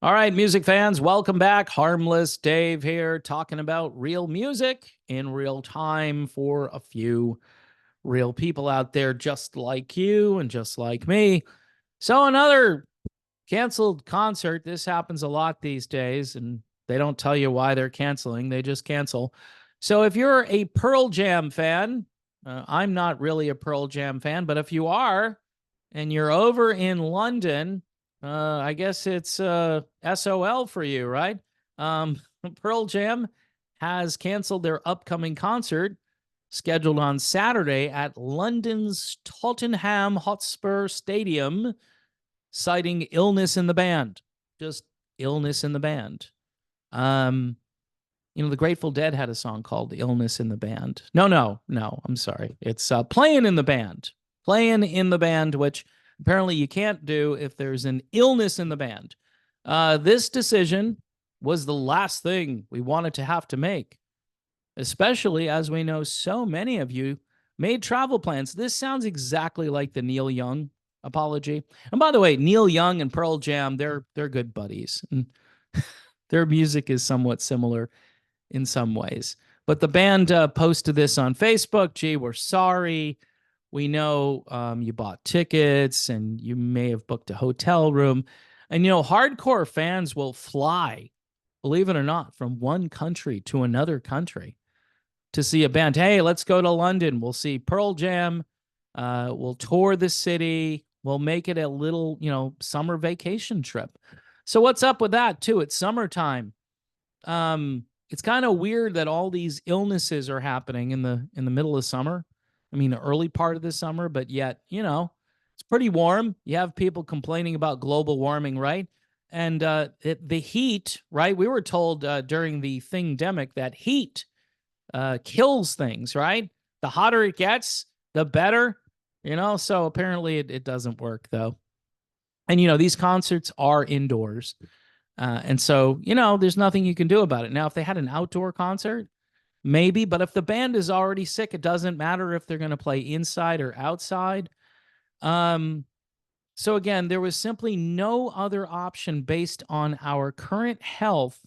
All right, music fans, welcome back. Harmless Dave here, talking about real music in real time for a few real people out there just like you and just like me. So, another canceled concert. This happens a lot these days, and they don't tell you why they're canceling, they just cancel. So, if you're a Pearl Jam fan, I'm not really a Pearl Jam fan, but if you are and you're over in London, I guess it's SOL for you, right? Um, Pearl Jam has canceled their upcoming concert scheduled on Saturday at London's Tottenham Hotspur Stadium, citing illness in the band. Just illness in the band. Um, the Grateful Dead had a song called Illness in the Band. No, I'm sorry. It's Playing in the Band. Playing in the Band, which apparently you can't do if there's an illness in the band. This decision was the last thing we wanted to have to make, especially as we know so many of you made travel plans. This sounds exactly like the Neil Young apology. And by the way, Neil Young and Pearl Jam, they're good buddies. And their music is somewhat similar in some ways. But the band posted this on Facebook. Gee, we're sorry. We know you bought tickets and you may have booked a hotel room. And, hardcore fans will fly, believe it or not, from one country to another country to see a band. Hey, let's go to London. We'll see Pearl Jam. We'll tour the city. We'll make it a little, summer vacation trip. So what's up with that, too? It's summertime. It's kind of weird that all these illnesses are happening in the middle of summer. I mean, the early part of the summer, but yet, it's pretty warm. You have people complaining about global warming, right? And the heat, right? We were told during the thing-demic that heat kills things, right? The hotter it gets, the better, so apparently it doesn't work, though. And, these concerts are indoors. And so, there's nothing you can do about it. Now, if they had an outdoor concert, maybe, but if the band is already sick, it doesn't matter if they're going to play inside or outside. So again, there was simply no other option based on our current health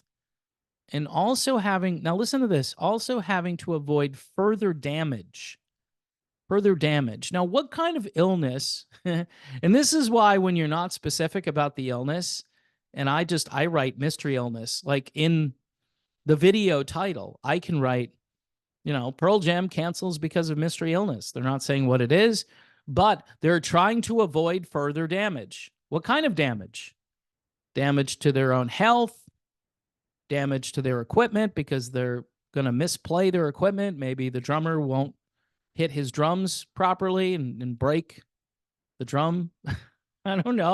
and also now listen to this, also having to avoid further damage. Further damage. Now, what kind of illness? And this is why when you're not specific about the illness, and I write mystery illness, like in the video title, I can write, Pearl Jam cancels because of mystery illness. They're not saying what it is, but they're trying to avoid further damage. What kind of damage? Damage to their own health, damage to their equipment because they're going to misplay their equipment. Maybe the drummer won't hit his drums properly and break the drum. I don't know.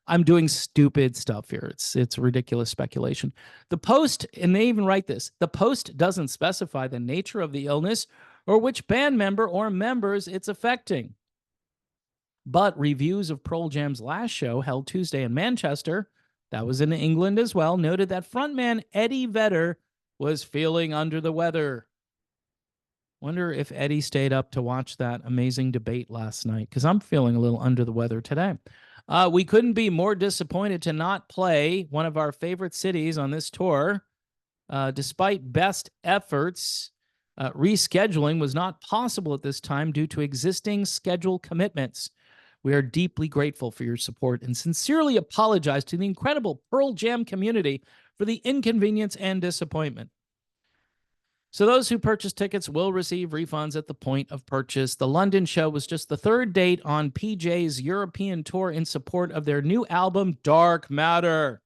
I'm doing stupid stuff here. It's ridiculous speculation. The Post, and they even write this, the Post doesn't specify the nature of the illness or which band member or members it's affecting. But reviews of Pearl Jam's last show, held Tuesday in Manchester, that was in England as well, noted that frontman Eddie Vedder was feeling under the weather. Wonder if Eddie stayed up to watch that amazing debate last night, because I'm feeling a little under the weather today. We couldn't be more disappointed to not play one of our favorite cities on this tour. Despite best efforts, rescheduling was not possible at this time due to existing schedule commitments. We are deeply grateful for your support and sincerely apologize to the incredible Pearl Jam community for the inconvenience and disappointment. So those who purchase tickets will receive refunds at the point of purchase. The London show was just the third date on PJ's European tour in support of their new album, Dark Matter.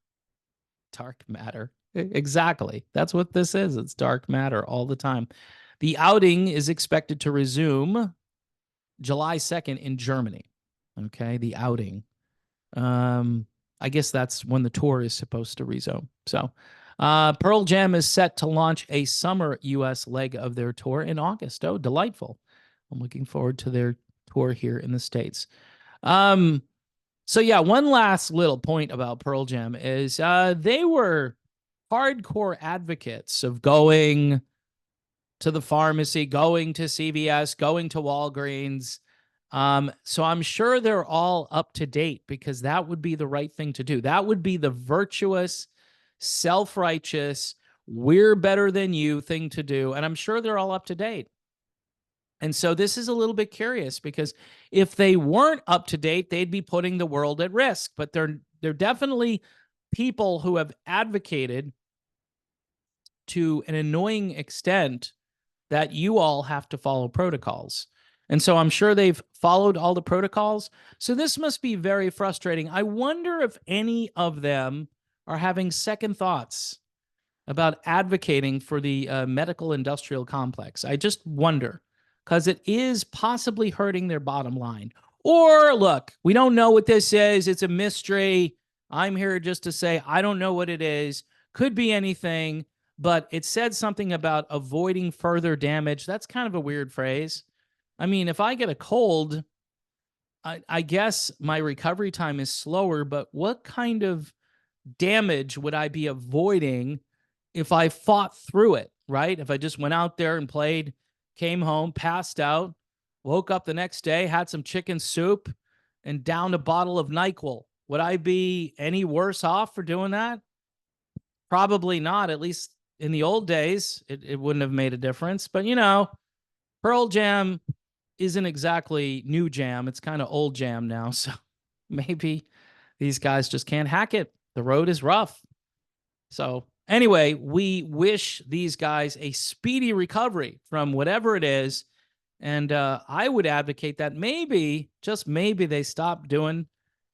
Dark Matter. Exactly. That's what this is. It's Dark Matter all the time. The outing is expected to resume July 2nd in Germany. Okay, the outing. I guess that's when the tour is supposed to resume. So Pearl Jam is set to launch a summer U.S. leg of their tour in August. Oh, delightful. I'm looking forward to their tour here in the States. So yeah, one last little point about Pearl Jam is they were hardcore advocates of going to the pharmacy, going to CVS, going to Walgreens, So I'm sure they're all up to date because that would be the right thing to do. That would be the virtuous, self-righteous, we're better than you thing to do. And I'm sure they're all up to date. And so this is a little bit curious because if they weren't up to date, they'd be putting the world at risk. But they're definitely people who have advocated to an annoying extent that you all have to follow protocols. And so I'm sure they've followed all the protocols. So this must be very frustrating. I wonder if any of them are having second thoughts about advocating for the medical industrial complex. I just wonder because it is possibly hurting their bottom line. Or look, we don't know what this is. It's a mystery. I'm here just to say I don't know what it is. Could be anything, but it said something about avoiding further damage. That's kind of a weird phrase. I mean, if I get a cold, I guess my recovery time is slower, but what kind of damage would I be avoiding if I fought through it, right? If I just went out there and played, came home, passed out, woke up the next day, had some chicken soup, and downed a bottle of NyQuil. Would I be any worse off for doing that? Probably not. At least in the old days, it wouldn't have made a difference. But, you know, Pearl Jam isn't exactly new jam. It's kind of old jam now. So maybe these guys just can't hack it. The road is rough. So anyway, we wish these guys a speedy recovery from whatever it is. And I would advocate that maybe, just maybe, they stop doing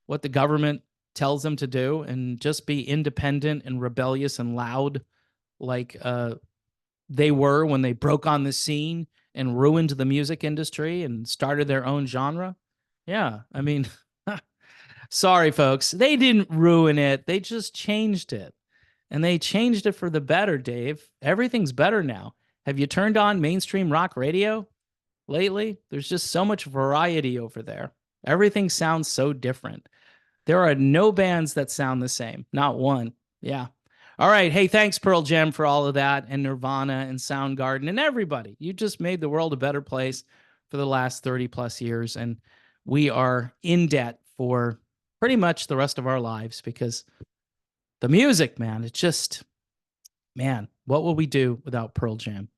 what the government tells them to do and just be independent and rebellious and loud like they were when they broke on the scene and ruined the music industry and started their own genre. Yeah, I mean, sorry, folks. They didn't ruin it. They just changed it. And they changed it for the better, Dave. Everything's better now. Have you turned on mainstream rock radio lately? There's just so much variety over there. Everything sounds so different. There are no bands that sound the same. Not one. Yeah. All right. Hey, thanks, Pearl Jam, for all of that, and Nirvana and Soundgarden and everybody. You just made the world a better place for the last 30 plus years. And we are in debt for pretty much the rest of our lives because the music, man, it's just, man, what will we do without Pearl Jam?